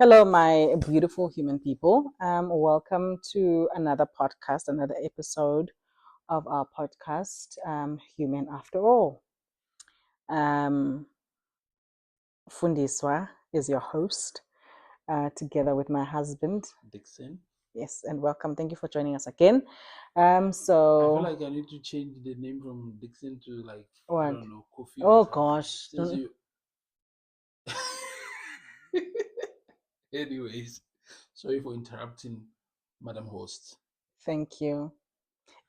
Hello, my beautiful human people. Welcome to another podcast, another episode of our podcast, Human After All. Um, Fundiswa is your host, together with my husband. Dixon. Yes, and welcome. Thank you for joining us again. I feel So, like I need to change the name from Dixon to like I what? don't know Kofi or Oh something. gosh, Since you, anyways, sorry for interrupting, Madam Host. thank you.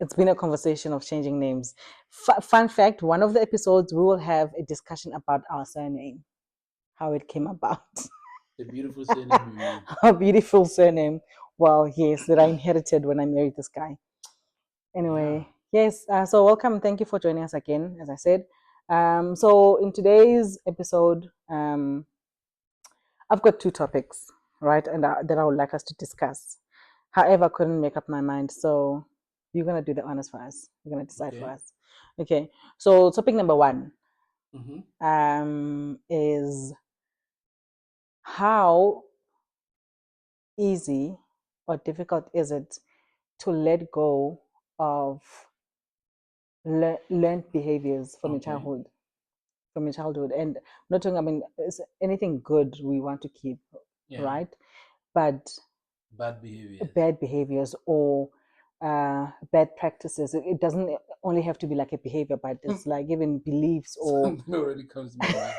It's been a conversation of changing names. Fun fact: one of the episodes we will have a discussion about our surname, how it came about. The beautiful surname you mean? A beautiful surname. Well, yes, that I inherited when I married this guy. Yeah. Anyway, yes. So welcome. Thank you for joining us again. As I said, so in today's episode, I've got two topics, right, and that I would like us to discuss. However, I couldn't make up my mind, so you're gonna do the honors for us. You're gonna decide for Okay. us. Okay. So topic number one Mm-hmm. is how easy or difficult is it to let go of learned behaviors from your Okay. childhood, and not talking, I mean, anything good we want to keep, Yeah. right? But Bad behaviors. bad behaviors or bad practices, it doesn't only have to be like a behavior, but it's like even beliefs or Something already comes to my mind.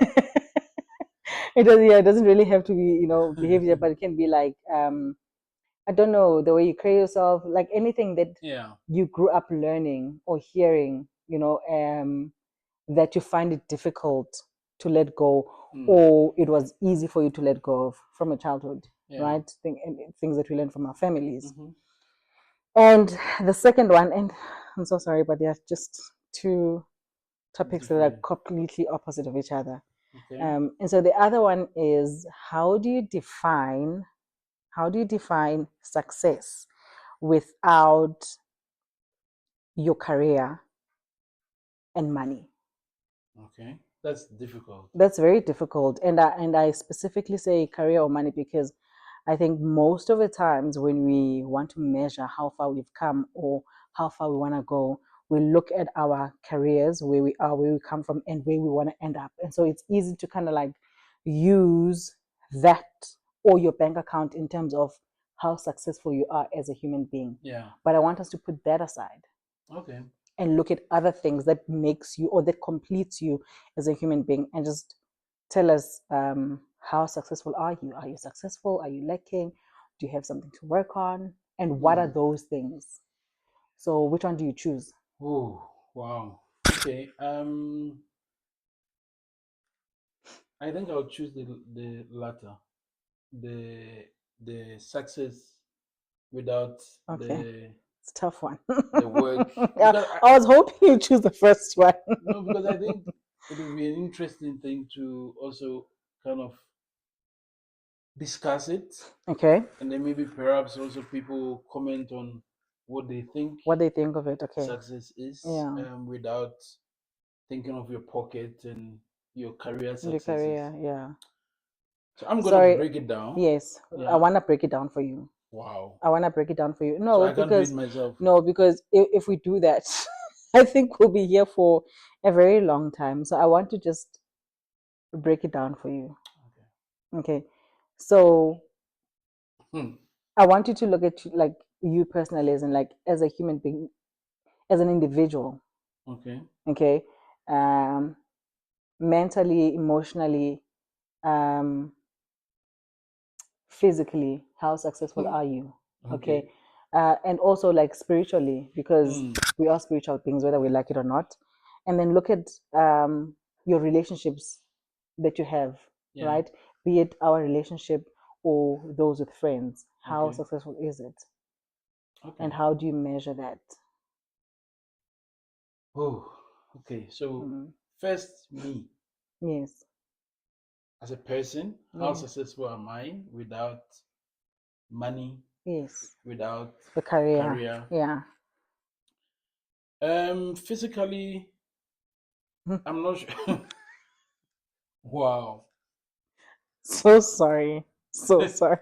it doesn't really have to be, behavior, but it can be like, I don't know, the way you carry yourself, like anything that Yeah. you grew up learning or hearing, that you find it difficult to let go, Mm. or it was easy for you to let go of from your childhood, Yeah. right? Things that we learn from our families. Mm-hmm. And the second one, and I'm so sorry, but they're just two topics that are Different. completely opposite of each other. Okay. And so the other one is, how do you define success without your career and money? Okay. That's difficult. That's very difficult, and I specifically say career or money because I think most of the times when we want to measure how far we've come or how far we want to go, we look at our careers, where we are, where we come from, and where we want to end up. And so it's easy to kind of like use that or your bank account in terms of how successful you are as a human being. Yeah. But I want us to put that aside Okay. and look at other things that makes you or that completes you as a human being, and just tell us, how successful are you? Are you successful? Are you lacking? Do you have something to work on? And what are Hmm. those things? So which one do you choose? Oh, wow. Okay. I think I'll choose the latter. The the success without Okay, the it's a tough one. the work Yeah, because I was hoping you choose the first one. because I think it will be an interesting thing to also kind of discuss it, Okay, and then maybe perhaps also people comment on what they think what do you think of it? Okay, success is, yeah, without thinking of your pocket and your career your successes. career, yeah. So I'm gonna Sorry, break it down. yes, I Yeah. want to break it down for you. Wow. I want to break it down for you. So No, I can't do it because myself. if we do that, I think we'll be here for a very long time. So I want to just break it down for you. Okay. Okay. So Hmm. I want you to look at like you personally, as in like as a human being, as an individual. Okay. Okay. Um, Mentally, emotionally, um, physically, how successful are you? Okay. Okay. And also like spiritually, because Hmm. we are spiritual beings, whether we like it or not. And then look at, your relationships that you have, Yeah. right? Be it our relationship or those with friends. How Okay. successful is it? And Okay. how do you measure that? Oh. Okay. So Mm. first, me Yes, as a person, how yes, successful am I without money, yes. without The career, career? yeah. Physically, I'm not sure. Wow. So sorry. So sorry.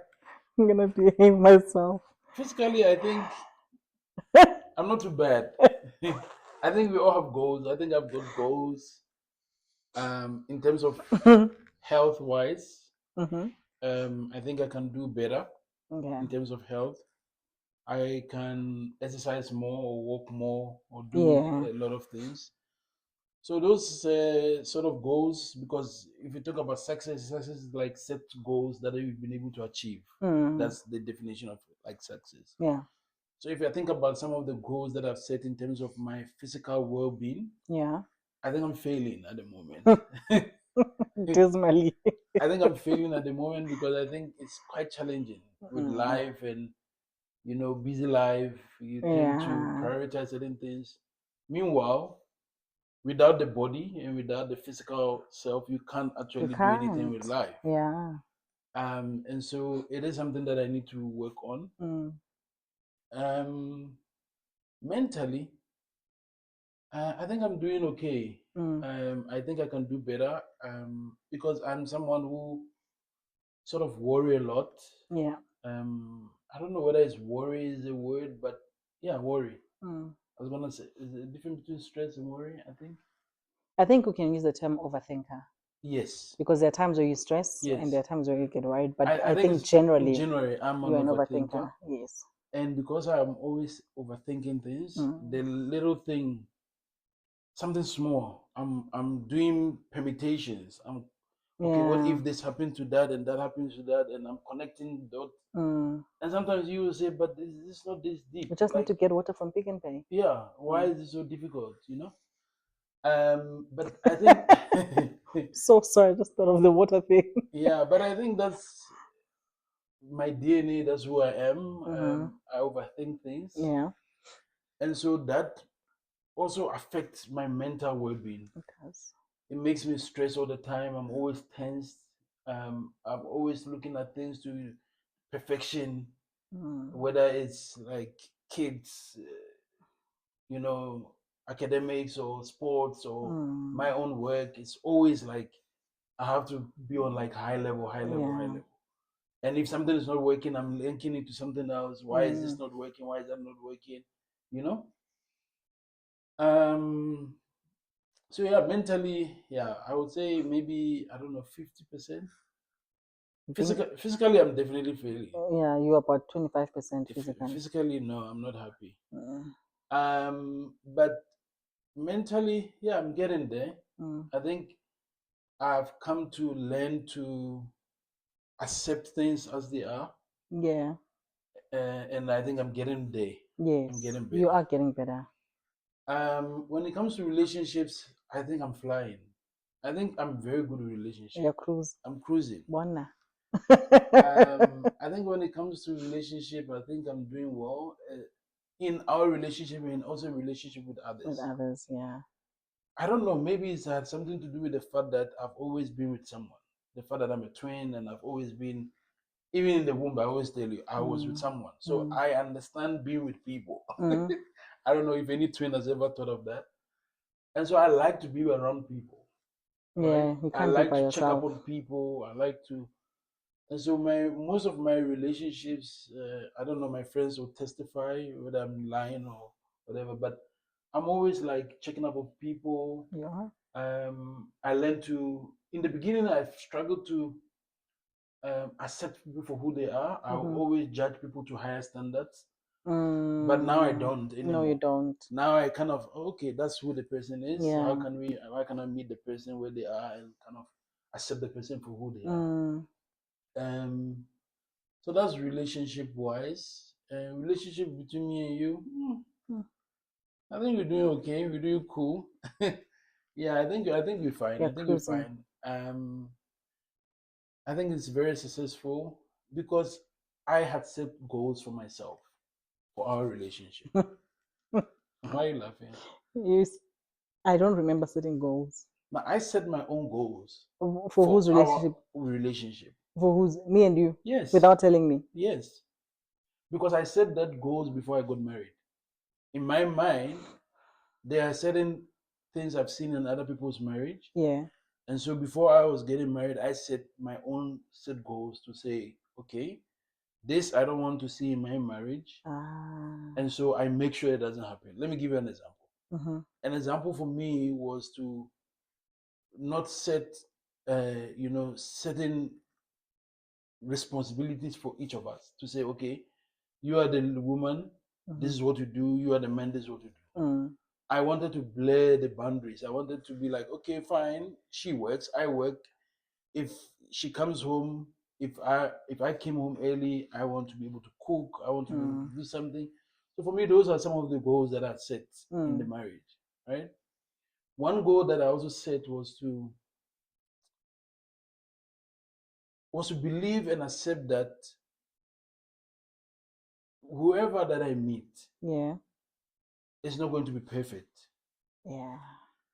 I'm gonna behave myself. Physically, I think I'm not too bad. I think we all have goals. I think I've got goals. In terms of health wise, Mm-hmm. I think I can do better Yeah. in terms of health. I can exercise more or walk more or do Yeah. a lot of things. So those sort of goals, because if you talk about success is like set goals that you've been able to achieve. Mm. That's the definition of like success. Yeah. So if I think about some of the goals that I've set in terms of my physical well-being, Yeah. I think I'm failing at the moment. Dismally. I think I'm failing at the moment because I think it's quite challenging with Mm. life and busy life. You tend to Yeah. prioritize certain things. Meanwhile, without the body and without the physical self, you can't You actually do anything with can't. life. Yeah. And so it is something that I need to work on. Mm. Um, mentally, I think I'm doing okay. Mm. I think I can do better because I'm someone who sort of worry a lot. Yeah. I don't know whether it's worry is a word, but yeah, worry. Mm. I was gonna say, is the difference between stress and worry? I think I think we can use the term overthinker yes, because there are times where you stress and there yes. are times where you get worried. But I I think think it's in generally general I'm an you're an overthinker, overthinker. Yes. and because I'm always overthinking things, Mm. the little thing, something small, I'm doing permutations. I'm okay. What Yeah. if this happened to that and that happens to that, and I'm connecting dots. Mm. And sometimes you will say, but this is not this deep. We just need Like, to get water from Pick and Pay. yeah, why Mm. is it so difficult? But I think, So sorry, I just thought of the water thing. yeah, but I think that's my DNA. That's who I am. Mm-hmm. I overthink things, Yeah, and so that also affects my mental well-being. it does. It makes me stress all the time. I'm always tense. I'm always looking at things to perfection, Mm. whether it's like kids, you know, academics or sports or Mm. my own work. It's always like I have to be on like high level, high Yeah. level. And if something is not working, I'm linking it to something else. Why is this Mm. not working? Why is that not working? You know? Um so yeah, mentally, yeah, I would say maybe I don't know, 50%. I think, Physically I'm definitely failing. yeah, you're about 25% If physically. physically no, I'm not happy. Mm. But mentally, yeah, I'm getting there. Mm. I think I've come to learn to accept things as they are, Yeah. and I think I'm getting there. I'm Yes. getting You better. are getting better. When it comes to relationships, I think I'm flying. I think I'm very good with relationship. Your cruise. I'm cruising. One. I think when it comes to relationship, I think I'm doing well in our relationship and also relationship with With others. others, yeah. I don't know. Maybe it's had something to do with the fact that I've always been with someone. The fact that I'm a twin and I've always been, even in the womb, I always tell you, I was with Mm. someone. So Mm. I understand being with people. Mm. I don't know if any twin has ever thought of that. And so I like to be around people, right? Yeah, you I can't be like by to check up yourself. on people. I like to, and so my most of my relationships, I don't know, my friends will testify whether I'm lying or whatever, but I'm always like checking up on people. Yeah. I learned to, in the beginning, I've struggled to accept people for who they are. I'll Mm-hmm. always judge people to higher standards, but now I Mm. don't No, you anymore. don't. Now I kind of, okay, that's who the person is. Yeah. How can I meet the person where they are and kind of accept the person for who they are? Mm. Um, so that's relationship wise. Relationship between me and you, Mm. I think we're doing okay. We're doing cool. Yeah, I think we're fine. You're I think we're cruising. fine. I think it's very successful because I had set goals for myself for our relationship. Why are you laughing? You, I don't remember setting goals. Now, I set my own goals For for whose our relationship? relationship. For whose? Me and you, Yes, without telling me. yes. Because I set that goals before I got married. In my mind, there are certain things I've seen in other people's marriage. Yeah. And so before I was getting married, I set my own set goals to say, okay, this I don't want to see in my marriage, Ah. and so I make sure it doesn't happen. Let me give you an example. Mm-hmm. An example for me was to not set, certain responsibilities for each of us. To say, okay, you are the woman, this Mm-hmm. is what you do. You are the man, this is what you do. Mm. I wanted to blur the boundaries. I wanted to be like, okay, fine. She works, I work. If she comes home, if I came home early, I want to be able to cook. I want to be able to Mm. do something. So for me, those are some of the goals that I set in the Mm. marriage. Right. One goal that I also set was to believe and accept that whoever that I meet Yeah. is not going to be perfect. Yeah.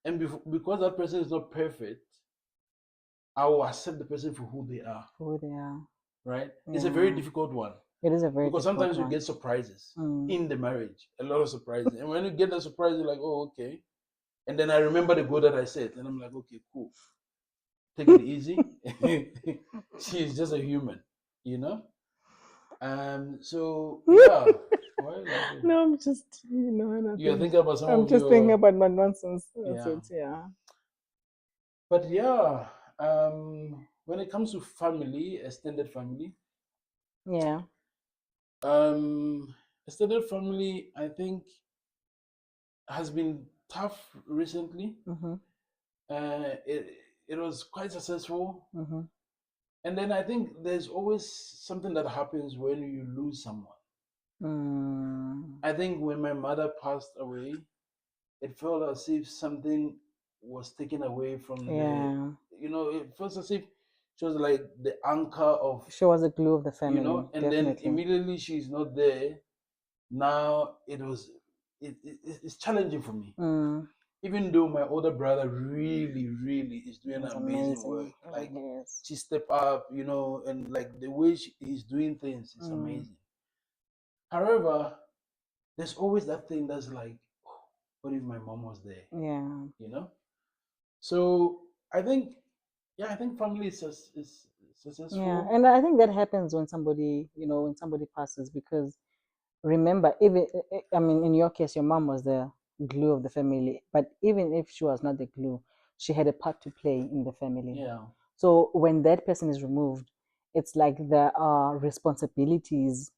And because that person is not perfect, I will accept the person for who they are. Who they are. Right? It's a very Yeah. difficult one It is a very because difficult sometimes you one. get surprises Mm. in the marriage, a lot of surprises. And when you get the surprise, you're like, oh, okay. And then I remember the goal that I set, and I'm like, okay, cool. Take it easy. She's just a human, you know? So yeah. Why are you laughing? No, I'm just, You're nothing. thinking about some I'm of just thinking your, about my nonsense. That's yeah. it. Yeah. But yeah, when it comes to family, extended family, Yeah. um, extended family, I think has been tough recently. Mm-hmm. It was quite successful, Mm-hmm. and then I think there's always something that happens when you lose someone. Mm. I think when my mother passed away, it felt as if something was taken away from Yeah. it felt as if she was like the anchor of, She was the glue of the family, and then definitely. immediately she's not there. Now it's challenging for me, Mm. even though my older brother really, really is doing It's amazing amazing. work. It Like really is. she stepped up, and like the way he's doing things is Mm. amazing. However, there's always that thing that's like, oh, what if my mom was there? Yeah. You know. So I think, yeah, I think family is Yeah. successful. And I think that happens when somebody passes because remember, even I mean, in your case, your mom was the glue of the family, but even if she was not the glue, she had a part to play in the family. Yeah, So when that person is removed, it's like there are responsibilities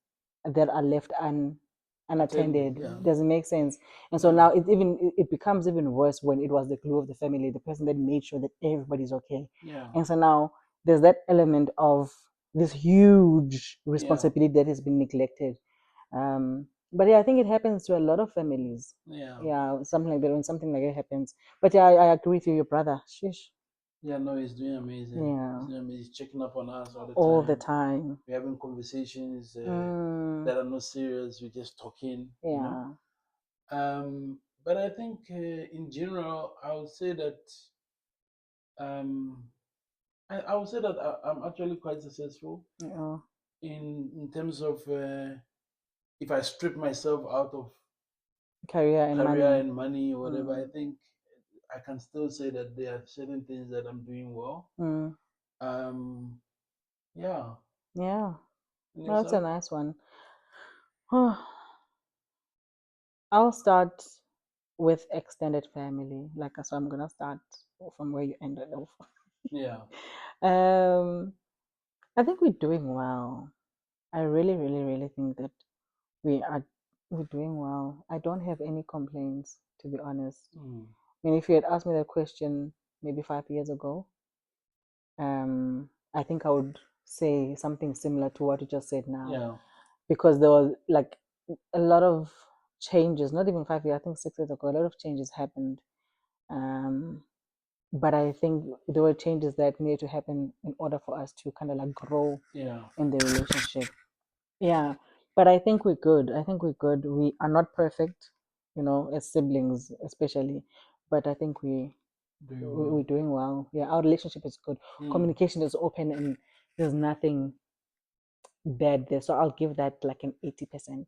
that are left attended. unattended. Yeah, Does it make sense? And so yeah, now it becomes even worse when it was the glue of the family, the person that made sure that everybody's okay. yeah, And so now there's that element of this huge yeah, responsibility that has been neglected. But yeah, I think it happens to a lot of families. yeah. Yeah, something like that when something like that happens. But yeah, I agree with you, your brother. Sheesh. Yeah, no, he's doing amazing. He's Yeah, doing amazing. He's checking up on us all the all the time. time. We're having conversations Mm, that are not serious. We're just talking. yeah, But I think in general, I would say that um, I would say that I'm actually quite successful yeah. in terms of if I strip myself out of Career and career money. and money or whatever, I Mm, think I can still say that there are certain things that I'm doing well. mm, Um, yeah. yeah, And that's a yourself? nice one. I'll start with extended family. So I'm gonna start from where you ended off. Yeah. Um, I think we're doing well. I really, really, really think that we are we're doing well. I don't have any complaints, to be honest. Mm. I mean, if you had asked me that question maybe 5 years ago, I think I would say something similar to what you just said now, Yeah. because there was like a lot of changes. Not even 5 years, I think 6 years ago, a lot of changes happened. Um, but I think there were changes that needed to happen in order for us to kind of like grow Yeah. in the relationship. Yeah, but I think we're good. I think we're good. We are not perfect, as siblings, especially, but I think Doing we're well. doing well. Yeah, our relationship is good. Mm. Communication is open, and there's nothing bad there. So I'll give that like an 80%.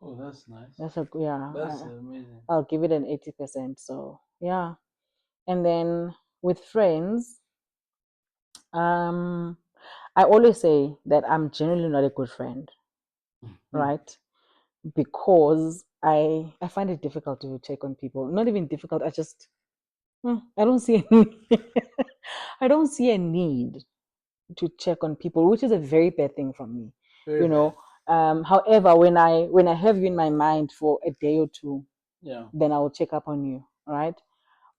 Oh, that's nice. That's a yeah. That's amazing. I'll give it an 80%. So yeah, and then with friends, um, I always say that I'm generally not a good friend, Mhm. right? Because I find it difficult to check on people. Not even difficult. I just I don't see I don't see a need to check on people, which is a very bad thing from me. Very You bad. know. However, when I have you in my mind for a day or two, Yeah. then I will check up on you, right?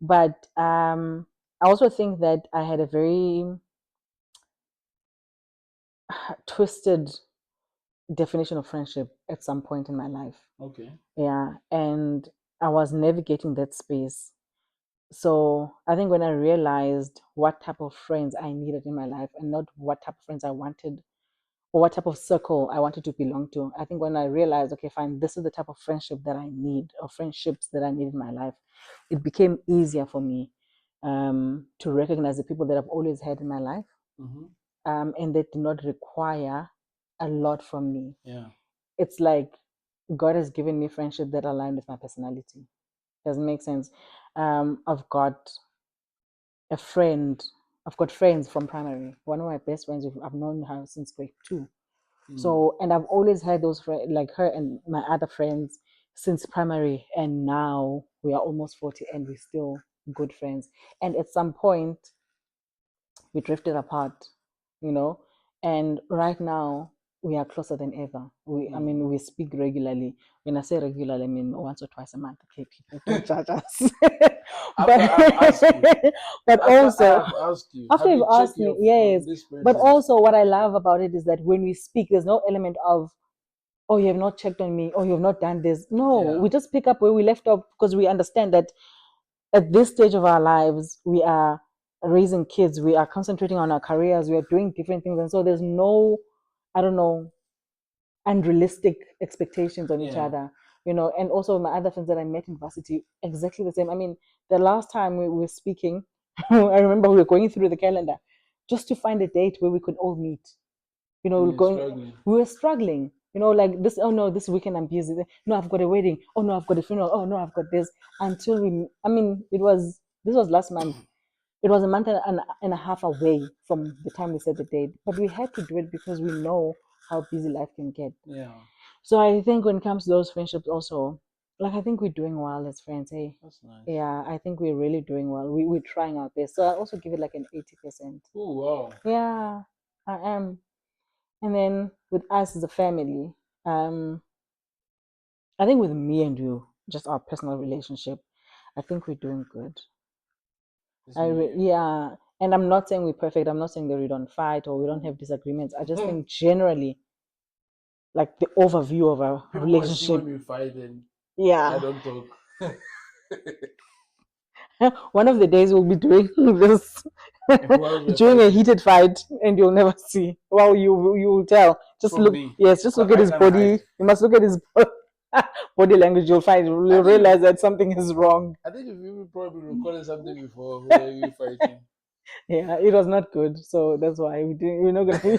But I also think that I had a very twisted definition of friendship at some point in my life. Okay. Yeah, and I was navigating that space. So I think when I realized what type of friends I needed in my life and not what type of friends I wanted or what type of circle I wanted to belong to, I think when I realized, okay, fine, this is the type of friendship that I need or friendships that I need in my life, it became easier for me to recognize the people that I've always had in my life, Mm-hmm. and that do not require a lot from me. Yeah. It's like God has given me friendship that align with my personality. Doesn't make sense. I've got a friend. I've got friends from primary. One of my best friends. I've known her since grade two. Mm. So, and I've always had those friends, like her and my other friends, since primary. And now we are almost 40, and we're still good friends. And at some point, we drifted apart, you know. And right now we are closer than ever. I Mm. mean, we speak regularly. When I say regularly, I mean once or twice a month. Okay, people don't judge us. After but I've asked you, but after I also have asked you, after have you've you checked asked me, your yes. this But person's? also, what I love about it is that when we speak, there's no element of, oh, you have not checked on me, oh, you have not done this. No, Yeah. we just pick up where we left off because we understand that at this stage of our lives, we are raising kids, we are concentrating on our careers, we are doing different things. And so there's no, I don't know, unrealistic expectations on each Yeah. other, you know. And also, my other friends that I met in varsity, exactly the same. I mean, the last time we were speaking, I remember we were going through the calendar just to find a date where we could all meet. You know, And you're going, struggling. we were struggling, you know, like this, oh no, this weekend I'm busy. No, I've got a wedding. Oh no, I've got a funeral. Oh no, I've got this. Until we, I mean, this was last month. It was a month and a half away from the time we set the date, but we had to do it because we know how busy life can get. Yeah. So I think when it comes to those friendships also, like I think we're doing well as friends, hey. That's nice. Yeah, I think we're really doing well. We're trying our best. So I also give it like an 80%. Oh wow. Yeah, I am. And then with us as a family, um, I think with me and you, just our personal relationship, I think we're doing good. It's me and you. Yeah, and I'm not saying we're perfect. I'm not saying that we don't fight or we don't have disagreements. I just think generally, like the overview of our People must see when relationship. we fight and I Yeah, don't talk. one of the days we'll be doing this While we're during a fighting. heated fight, and you'll never see. Well, you will tell. Just From look. me. Yes, just Because look at I his can hide. body. You must look at his body language. You'll find. I You'll think realize that something is wrong. I think if you probably recorded something before where we fighting. Yeah, it was not good. So that's why we didn't. We're not gonna.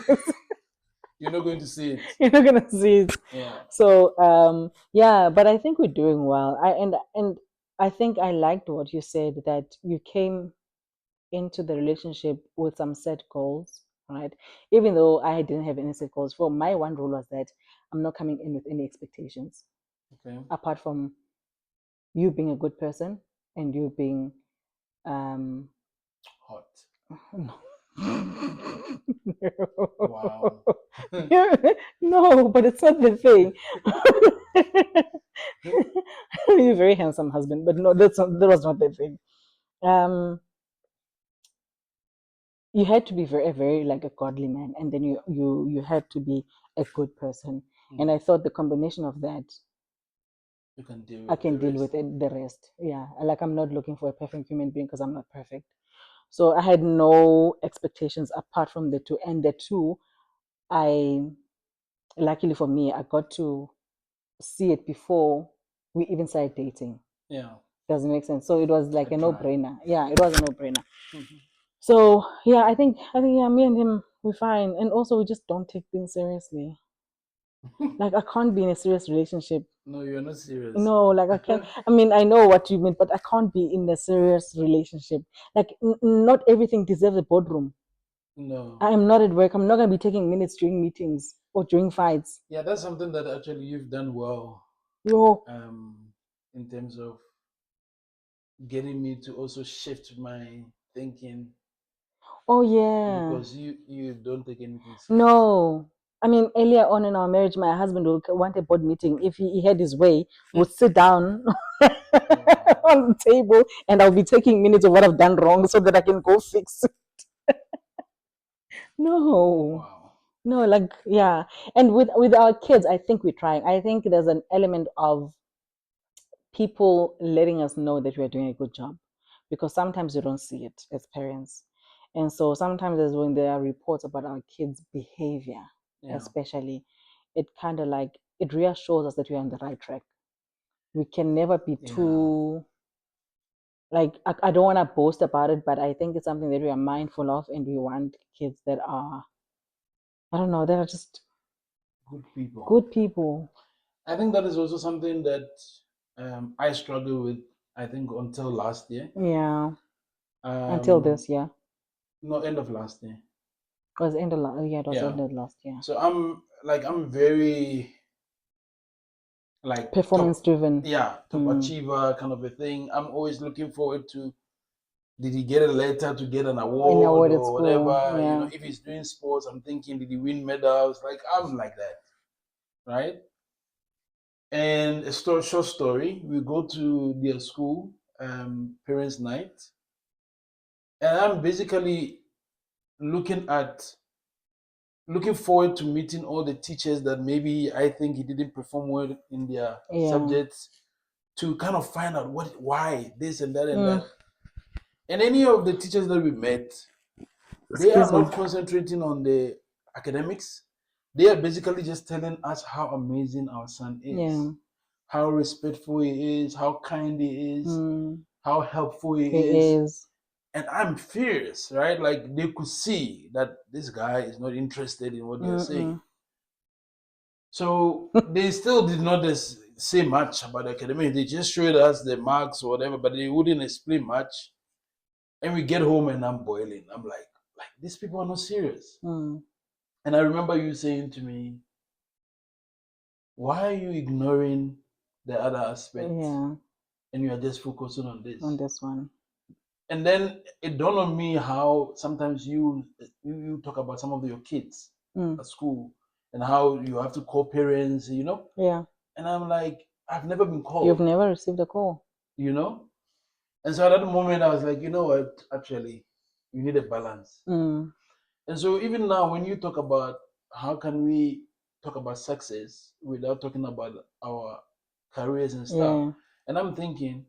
You're not going to see it. You're not gonna see it. Yeah. So yeah, but I think we're doing well. And I think I liked what you said that you came into the relationship with some set goals, right? Even though I didn't have any set goals. For my one rule was that I'm not coming in with any expectations Okay. apart from you being a good person and you being um Hot. no. Wow. No, but it's not the thing. You're a very handsome husband, but no, that was not the thing. Um, you had to be very like a godly man, and then you had to be a good person. And Hmm. I thought the combination of that, You can deal I with can the deal rest. with it, the rest. Yeah, like I'm not looking for a perfect human being because I'm not perfect. So I had no expectations apart from the two, and the two, I luckily for me, I got to see it before we even started dating. Yeah. Does it make sense? So it was A like a try. no-brainer. Yeah, it was a no-brainer. Mhm. So yeah, I think yeah, me and him we're fine, and also we just don't take things seriously. Like I can't be in a serious relationship. No, you're not serious. No, like I can't. I mean, I know what you mean, but I can't be in a serious relationship. Like not everything deserves a boardroom. No. I'm not at work. I'm not going to be taking minutes during meetings or during fights. Yeah, that's something that actually you've done well, Yo, um, in terms of getting me to also shift my thinking oh yeah. because you don't take anything serious. No. I mean, earlier on in our marriage, my husband would want a board meeting. If he had his way, would sit down Wow. on the table and I'll be taking minutes of what I've done wrong so that I can go fix it. No. Wow. No, like yeah. And with our kids, I think we're trying. I think there's an element of people letting us know that we are doing a good job because sometimes you don't see it as parents. And so sometimes as when there are reports about our kids' behavior, Yeah. especially, it kind of like it reassures us that we're on the right track. We can never be Yeah. too like I don't want to boast about it, but I think it's something that we are mindful of and we want kids that are I don't know, that are just Good people. good people. I think that is also something that I struggled with, I think, until last year. Yeah. Until Um, this year. no, end of last year. It was end of yeah, it was Yeah. end of last year. So I'm very like Performance driven. yeah, top Mm. achiever kind of a thing. I'm always looking forward to, did he get a letter to get an In award awarded or school. whatever? Yeah. If he's doing sports, I'm thinking, did he win medals? Like I'm like that, right? And short story, we go to their school, parents' night, and I'm basically looking at looking forward to meeting all the teachers that maybe I think he didn't perform well in their Yeah. subjects, to kind of find out why this and that and Mm. that. And any of the teachers that we met, they are Excuse me. not concentrating on the academics. They are basically just telling us how amazing our son is, Yeah. how respectful he is, how kind he is, Mm. how helpful he He is. is. And I'm furious, right? Like they could see that this guy is not interested in what they're saying. Mm-mm. So they still did not say much about academics. They just showed us the marks or whatever, but they wouldn't explain much. And we get home and I'm boiling. I'm like these people are not serious. Mm. And I remember you saying to me, why are you ignoring the other aspects Yeah. and you are just focusing on On this? this one. And then it dawned on me how sometimes you talk about some of your kids Mm. at school and how you have to call parents. Yeah. And I'm like, I've never been You've called, never received a call. you know? And so at that moment I was like, you know what, actually, you need a balance. Mm. And so even now, when you talk about how can we talk about success without talking about our careers and stuff, Yeah. and I'm thinking,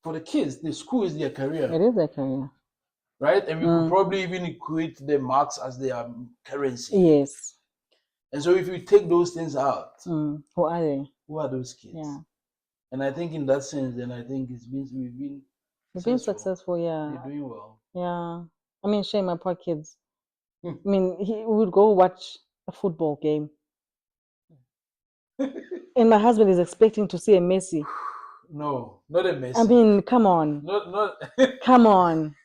for the kids, the school is their career, It is a career. right? And we could Mm. probably even equate the marks as their currency. Yes. And so if we take those things out, Mm. Who are they? who are those Yeah. kids? And I think in that sense, then I think we've been You've been successful. successful, They're yeah. doing well. Yeah. I mean, shame my poor kids. Hmm. I mean, he would go watch a football game, and my husband is expecting to see a Messi. No, not a I Messi. mean, come on, Not come on,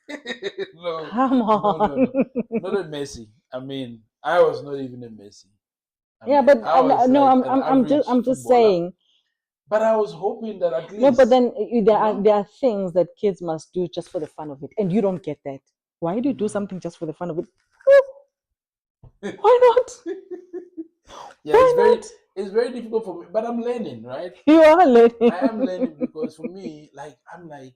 no, come no. on. Not a Messi. I mean, I was not even a Messi. I Yeah, mean, but I was no, like an average I'm just footballer. saying. But I was hoping that at No, but least, then you know, there are things that kids must do just for the fun of it, and you don't get that. Why do you do mm. something just for the fun of it? Why not? Yeah, Why not? it's very difficult for me. But I'm learning, right? You are learning I am learning because for me, like I'm like,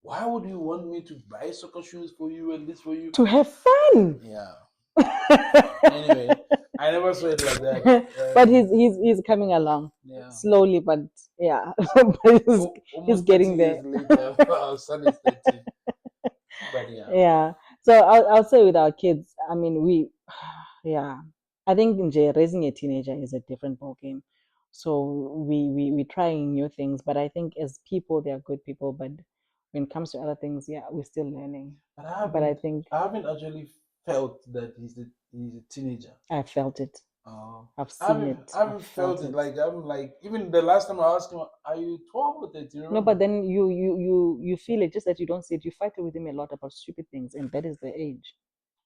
why would you want me to buy soccer shoes for you and this for you? to have fun. Yeah. Anyway, I never saw it like that. But he's coming along Yeah. slowly, but yeah, but he's Almost 30 getting years there. later, our son is 13. But yeah. Yeah. So I'll say with our kids, I mean, yeah, I think in raising a teenager is a different ball game. So we trying new things, but I think as people, they are good people. But when it comes to other things, yeah, we're still learning. But But I think I haven't actually felt that he's a teenager. I felt it. Uh, I've seen it. I I've haven't felt felt it. it. Like I'm like even the last time I asked him, "Are you 12 or 13?" No, but Remember? then you feel it just that you don't see it. You fight with him a lot about stupid things, and that is the age.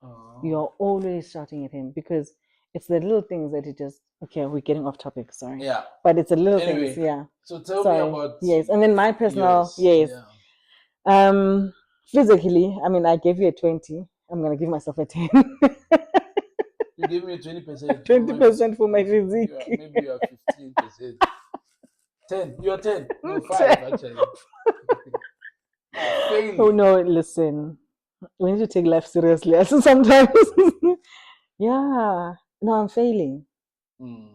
Oh. You're always shouting at him because it's the little things that it just, okay, we're getting off topic, sorry. Yeah. But it's the little things, Anyway, yeah. so tell me Sorry. about Yes. And then my personal, yours. yes. Yeah. Um, physically, I mean, I gave you a 20. I'm gonna give myself a 10. You give me a 20% for my 20% for my you are, physique. maybe you are 15%. 10. You are 10. No, 5 actually. I'm Oh failing. no, listen. We need to take life seriously. So sometimes yeah. No, I'm failing. Hmm.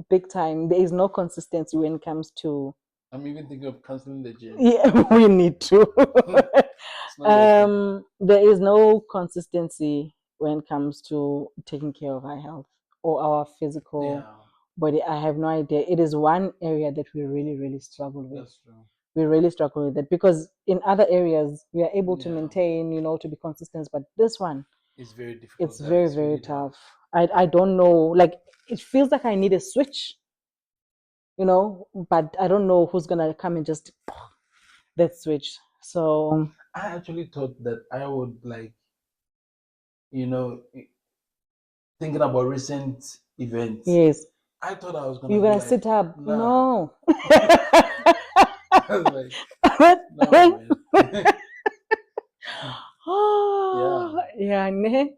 Big time. There is no consistency when it comes to I'm even thinking of canceling the gym. yeah, we need to. It's not working. There is no consistency when it comes to taking care of our health or our physical Yeah, body. I have no idea. It is one area that we really, really struggle with. that's true. We really struggle with it because in other areas we are able to Yeah, maintain, to be consistent, but this one, it's very it's difficult, very, guys. very Really tough. tough. I don't know. Like it feels like I need a switch, but I don't know who's gonna come and just that switch. So I actually thought that I would like, you know, thinking about recent events. yes, I thought I was gonna you're be gonna like, sit up. nah. No. I was like, no, man. Yeah, Oh, yeah, ne?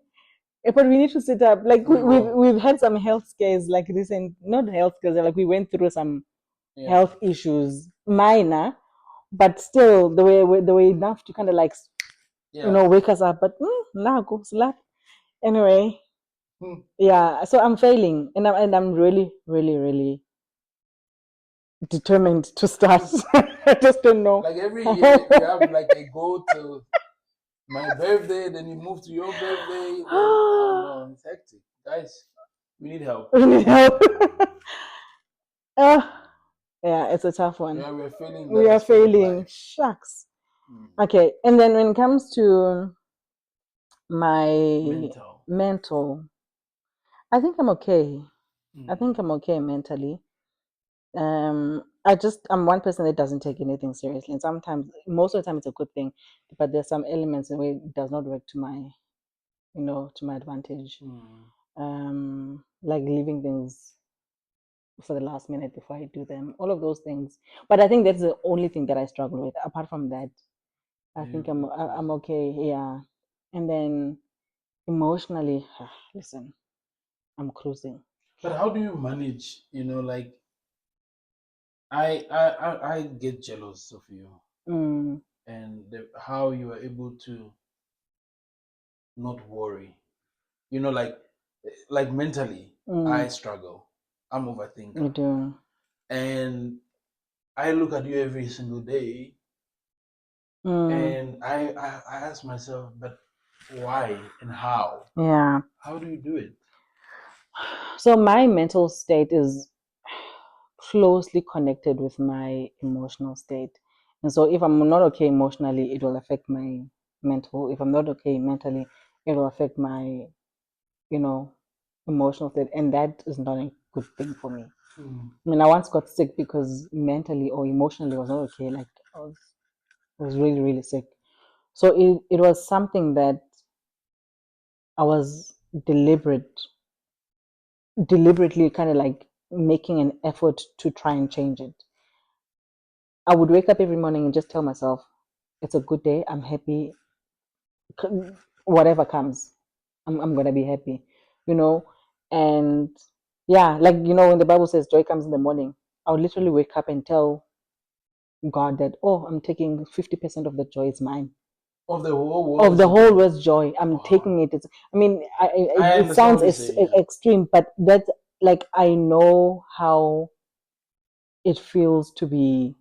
But we need to sit up. Like we will. we've had some health scares, like recent, not health scares, like we went through some Yeah, health issues, minor, but still the way enough to kind of like yeah. wake us up. But now go slap. Anyway, Hmm. yeah. So I'm failing, and I'm really, really, really determined to start. I just don't know. Like every year, you have like a goal to my birthday, then you move to your birthday, then oh no, it's hectic. Guys, we need help. We need help. uh, yeah, it's a tough one. Yeah, we're failing in We that are aspect of failing. life. Shucks. Hmm. Okay, and then when it comes to my Mental. mental, I think I'm okay. I think Hmm. I'm okay mentally. I'm one person that doesn't take anything seriously, and sometimes, most of the time, it's a good thing. But there's some elements in where it does not work to my advantage. Hmm. Like leaving things for the last minute before I do them, all of those things. But I think that's the only thing that I struggle with. Apart from that, I You're think a good I'm person. okay. Yeah, and then emotionally, listen, I'm cruising. But how do you manage? Like I get jealous of you Mm, and how you are able to not worry. Like mentally, I mm, struggle. I'm you overthinker, do. and I look at you every single day, Mm, and I ask myself, but why and how? yeah. How do you do it? So my mental state is closely connected with my emotional state. And so if I'm not okay emotionally, it will affect my mental. If I'm not okay mentally, it will affect my, you know, emotional state. And that is not a good thing for me. Hmm. I mean, I once got sick because mentally or emotionally I was not okay. Like I was really, really sick. So it was something that I was deliberately kind of like making an effort to try and change it. I would wake up every morning and just tell myself, it's a good day. I'm happy. Whatever comes, I'm gonna be happy, you know. And yeah, like when the Bible says joy comes in the morning, I would literally wake up and tell God that, oh, I'm taking 50% of the joy is mine. Of the whole Of world's the whole joy. world's joy, I'm Wow. taking it. I mean, I it understand sounds what you say. Yeah. extreme, but that's like I know how it feels to be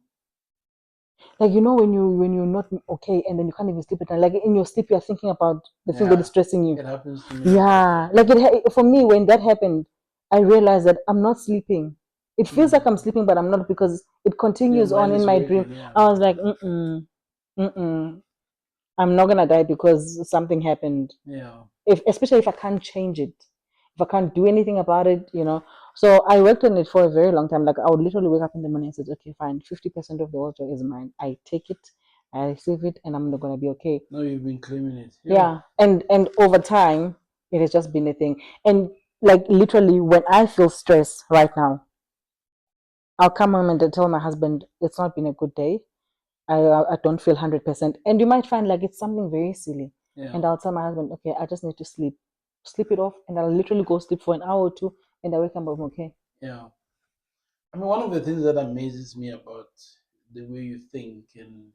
like when you're not okay and then you can't even sleep at night. Like in your sleep, you're thinking about the thing that is Yeah. stressing you. It happens to me as well. Yeah, like for me when that happened, I realized that I'm not sleeping. It feels like I'm Hmm. sleeping, but I'm not because it Your continues on mind in is my dream. working. Yeah. I was like, mm. I'm not gonna die because something happened. Yeah. Especially if I can't change it, if I can't do anything about it. So I worked on it for a very long time. Like I would literally wake up in the morning and say, okay, fine, 50% of the world joy is mine. I take it, I receive it, and I'm not gonna be okay. No, you've been claiming it. Yeah. Yeah, and over time. It has just been a thing. And like literally, when I feel stress right now, I'll come home and tell my husband it's not been a good day. I don't feel 100%. And you might find like it's something very silly. Yeah. And I'll tell my husband, okay, I just need to sleep. Sleep it off. And I'll literally go sleep for an hour or two. And I wake up, I'm okay. Yeah. I mean, one of the things that amazes me about the way you think and,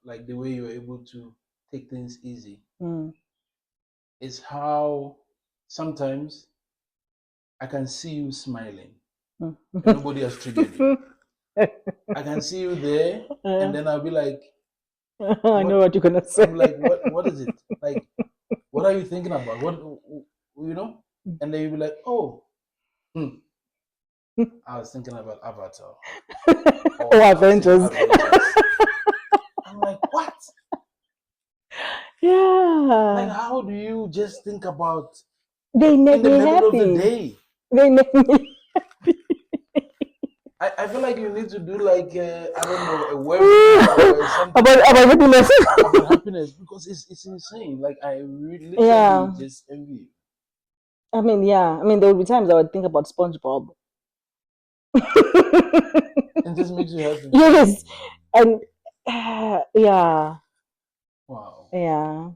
like the way you're able to take things easy Mm. is how sometimes I can see you smiling Mm. and nobody has triggered you. I can see you there and then I'll be like, I know what? what you're gonna I'm say. like, what is it? Like, what are you thinking about? You know? And then you'll be like, oh, I was thinking about Avatar Oh, or I was thinking Avengers. Avengers. I'm like, what? Like, Yeah. how do you just think about They make in the me middle of the happy. day? They make me. I feel like you need to do like I don't know a webinar or something about happiness. about happiness because it's insane. Like I literally Yeah. just envy you. I mean, yeah. I mean, there would be times I would think about SpongeBob. It just makes you happy. Yes. And yeah. Wow. Yeah.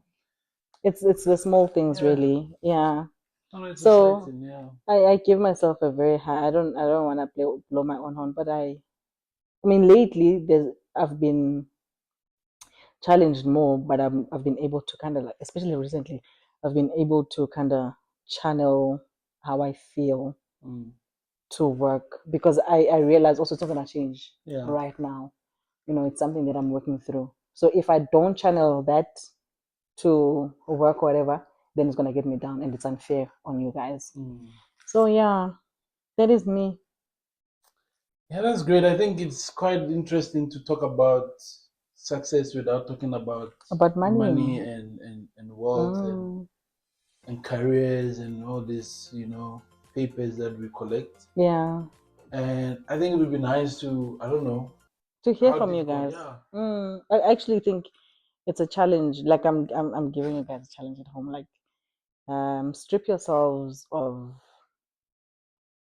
It's the small things Yeah. really. Yeah. Oh, it's So exciting. Yeah. I give myself a very high. I don't want to blow my own horn, but I mean lately I've been challenged more, but I've been able to kind of like, especially recently, I've been able to kind of channel how I feel Mm. to work because I realize also it's not gonna change Yeah. right now. It's something that I'm working through. So if I don't channel that to work or whatever, then it's gonna get me down and it's unfair on you guys. Mm. So yeah, that is me. Yeah, that's great. I think it's quite interesting to talk about success without talking about About money money. and wealth Mm, and careers and all this, papers that we collect. yeah. And I think it would be nice to, I don't know, To hear how from you difficult, guys. yeah. I actually think it's a challenge. Like I'm giving you guys a challenge at home. Like strip yourselves of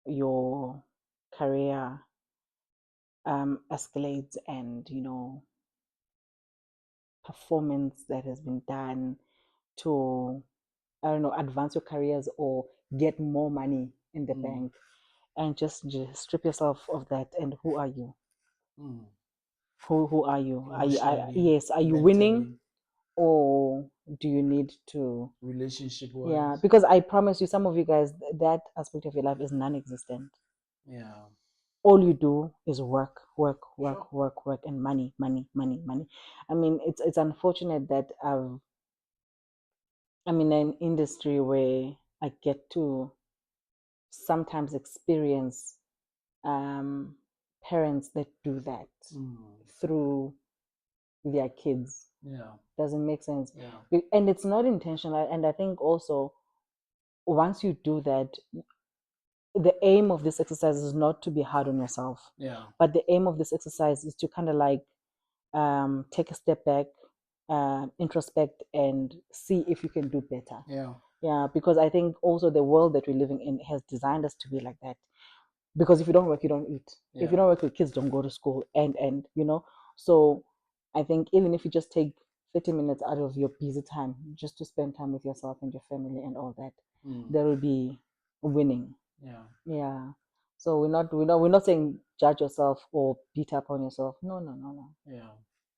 your career escalates and performance that has been done to, I don't know, advance your careers or get more money in the Mm, bank, and just strip yourself of that. And who are you? mm. Who are you? Emotionally, Yes, are you winning, mentally, or do you need to? relationship Yeah, wise. because I promise you, some of you guys, that aspect of your life is non-existent. Yeah, All you do is work, work, sure. work, work, work, and money, money, money, money. I mean, it's unfortunate that I'm in an industry where I get to sometimes experience um, parents that do that Mm, through their kids. yeah, Doesn't make sense. yeah, And it's not intentional. And I think also once you do that, the aim of this exercise is not to be hard on yourself, yeah, but the aim of this exercise is to kind of like take a step back, introspect, and see if you can do better. yeah. Yeah, because I think also the world that we're living in has designed us to be like that. Because if you don't work, you don't eat. If Yeah. you don't work, your kids don't go to school, and. So I think even if you just take 30 minutes out of your busy time just to spend time with yourself and your family and all that, Mm, there will be winning. yeah, Yeah. So we're not saying judge yourself or beat up on yourself. No, no, no, no. yeah.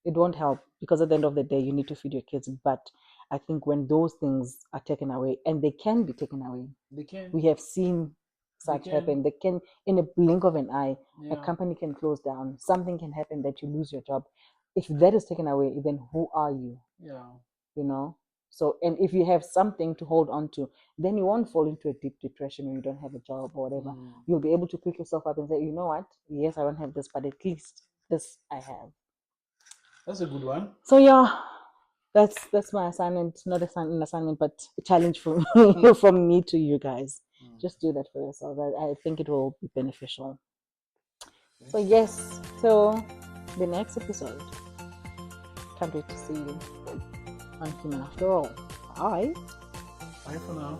It won't help because at the end of the day you need to feed your kids. But I think when those things are taken away, and they can be taken away, They can. we have seen They such can. happen. They can, in a blink of an eye, a Yeah, company can close down, something can happen that you lose your job. If that is taken away, then who are you? yeah. You know? So, and if you have something to hold on to, then you won't fall into a deep depression when you don't have a job or whatever. Mm. You'll be able to pick yourself up and say, you know what? Yes, I don't have this, but at least this I have. That's a good one. So yeah, that's my assignment. Not an assignment, but a challenge from Mm. from me to you guys. Mm. Just do that for yourself. I think it will be beneficial. Okay. So yes, till the next episode. Can't wait to see you on Human After All. Bye. Bye for now.